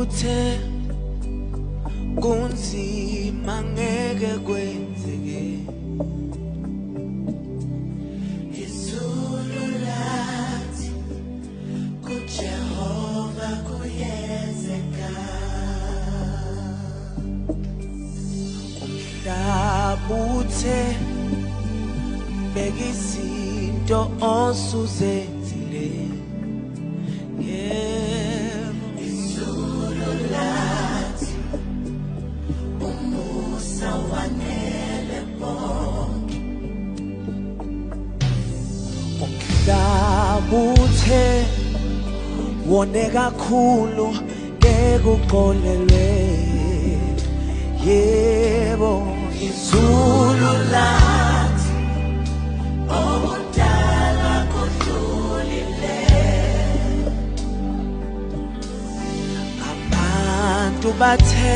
uthe kunzima ngeke kwenzeke izulu lathi kuJehova kuyenzeka umhlaba uthe beka izinto osuzenzile izulu lathi umusa wanele bonke umhlaba uthe wone kakhulu ngeke uxolelwe yebo izulu lathi okudala kudlulile abantu bathe